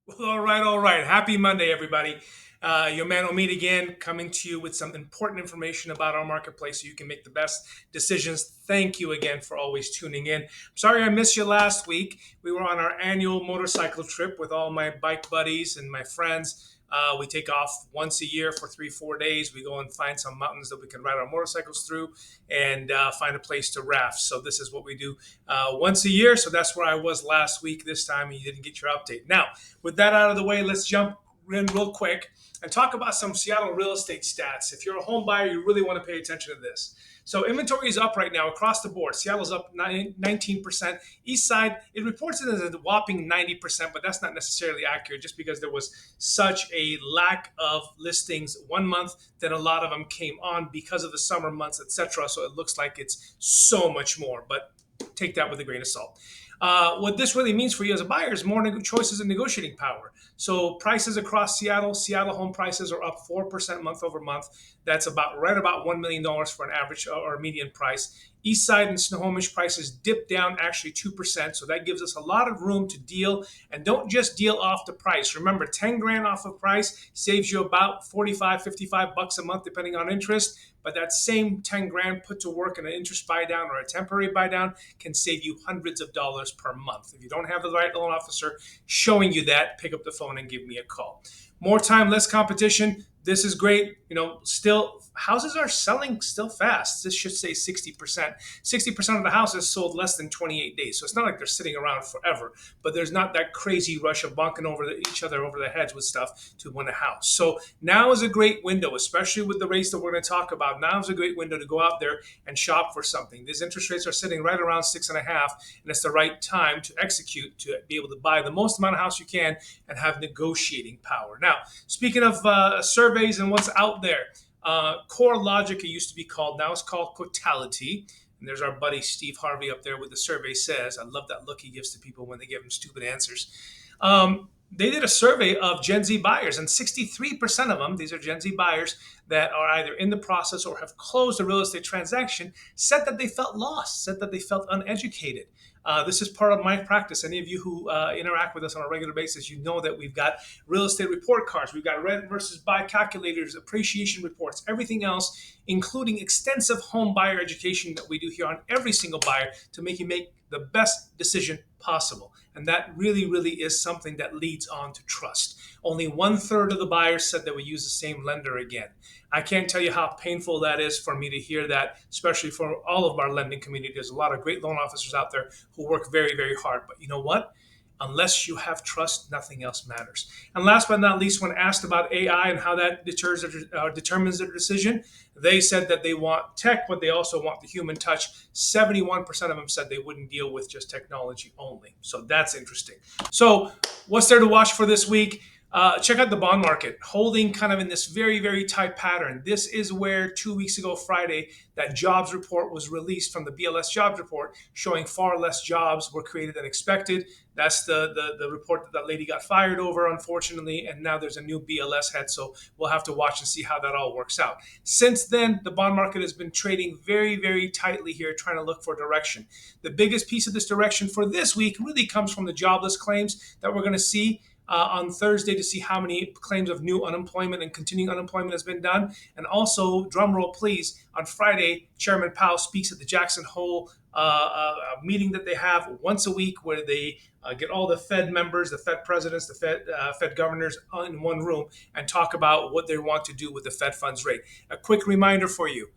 Well, all right. Happy Monday, everybody. Your man Omid again, coming to you with some important information about our marketplace so you can make the best decisions. Thank you again for always tuning in. I'm sorry I missed you last week. We were on our annual motorcycle trip with all my bike buddies and my friends. We take off once a year for 3, 4 days. We go and find some mountains that we can ride our motorcycles through and find a place to raft. So, this is what we do once a year. So, that's where I was last week this time, and you didn't get your update. Now, with that out of the way, let's jump in real quick and talk about some Seattle real estate stats. If you're a home buyer, you really want to pay attention to this. So inventory is up right now across the board. Seattle's up 19%. East side, it reports it as a whopping 90%, but that's not necessarily accurate just because there was such a lack of listings one month that a lot of them came on because of the summer months, etc. So it looks like it's so much more, but take that with a grain of salt. What this really means for you as a buyer is more choices and negotiating power. So prices across Seattle home prices are up 4% month over month. That's about $1 million for an average or median price. East side and Snohomish prices dip down actually 2%. So that gives us a lot of room to deal, and don't just deal off the price. Remember, 10 grand off of price saves you about 45, 55 bucks a month, depending on interest. But that same 10 grand put to work in an interest buy down or a temporary buy down can save you hundreds of dollars per month. If you don't have the right loan officer showing you that, pick up the phone and give me a call. More time, less competition. This is great. Still houses are selling still fast. This should say 60%. 60% of the houses sold less than 28 days. So it's not like they're sitting around forever, but there's not that crazy rush of bonking each other over the heads with stuff to win a house. So now is a great window, especially with the rates that we're going to talk about. Now is a great window to go out there and shop for something. These interest rates are sitting right around 6.5, and it's the right time to execute to be able to buy the most amount of house you can and have negotiating power. Now, speaking of surveys and what's out there, Core Logic, it used to be called, now it's called Cotality. And there's our buddy Steve Harvey up there with the survey says. I love that look he gives to people when they give him stupid answers. They did a survey of Gen Z buyers, and 63% of them, these are Gen Z buyers that are either in the process or have closed a real estate transaction, said that they felt lost, said that they felt uneducated. This is part of my practice. Any of you who interact with us on a regular basis, you know that we've got real estate report cards, we've got rent versus buy calculators, appreciation reports, everything else, including extensive home buyer education that we do here on every single buyer to make you make the best decision possible. And that really, really is something that leads on to trust. Only 1/3 of the buyers said they would use the same lender again. I can't tell you how painful that is for me to hear that, especially for all of our lending community. There's a lot of great loan officers out there who work very, very hard. But you know what? Unless you have trust, nothing else matters. And last but not least, when asked about AI and how that determines their decision, they said that they want tech, but they also want the human touch. 71% of them said they wouldn't deal with just technology only. So that's interesting. So, what's there to watch for this week? Check out the bond market, holding kind of in this very, very tight pattern. This is where 2 weeks ago, Friday, that jobs report was released from the BLS jobs report, showing far less jobs were created than expected. That's the report that lady got fired over, unfortunately, and now there's a new BLS head, so we'll have to watch and see how that all works out. Since then, the bond market has been trading very, very tightly here, trying to look for direction. The biggest piece of this direction for this week really comes from the jobless claims that we're going to see on Thursday to see how many claims of new unemployment and continuing unemployment has been done. And also, drum roll please, on Friday, Chairman Powell speaks at the Jackson Hole meeting that they have once a week where they get all the Fed members, the Fed presidents, the Fed governors in one room and talk about what they want to do with the Fed funds rate. A quick reminder for you.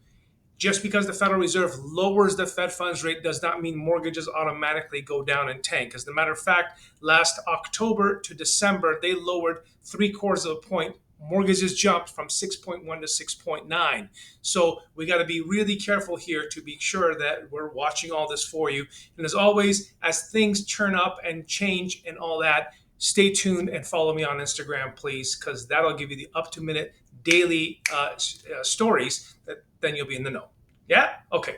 Just because the Federal Reserve lowers the Fed funds rate does not mean mortgages automatically go down and tank. As a matter of fact, last October to December, they lowered 3/4 of a point. Mortgages jumped from 6.1 to 6.9. So we got to be really careful here to be sure that we're watching all this for you. And as always, as things turn up and change and all that, stay tuned and follow me on Instagram, please, because that'll give you the up-to-minute daily stories that then you'll be in the know. Yeah? Okay.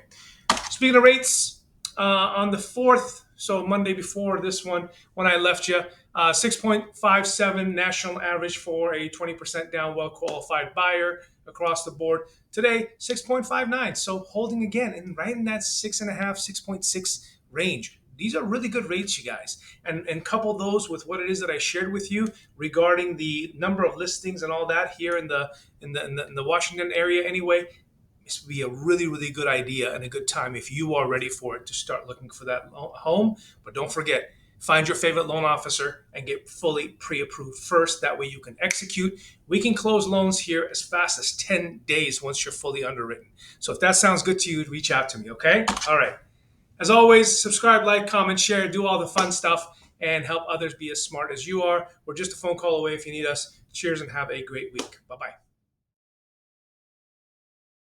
Speaking of rates, on the 4th, so Monday before this one, when I left you, 6.57 national average for a 20% down well-qualified buyer across the board. Today, 6.59. So holding again, and right in that 6.5, 6.6 range. These are really good rates, you guys. And couple those with what it is that I shared with you regarding the number of listings and all that here in the Washington area anyway. This would be a really, really good idea and a good time if you are ready for it to start looking for that home. But don't forget, find your favorite loan officer and get fully pre-approved first. That way you can execute. We can close loans here as fast as 10 days once you're fully underwritten. So if that sounds good to you, reach out to me, okay? All right. As always, subscribe, like, comment, share, do all the fun stuff, and help others be as smart as you are. We're just a phone call away if you need us. Cheers and have a great week. Bye-bye.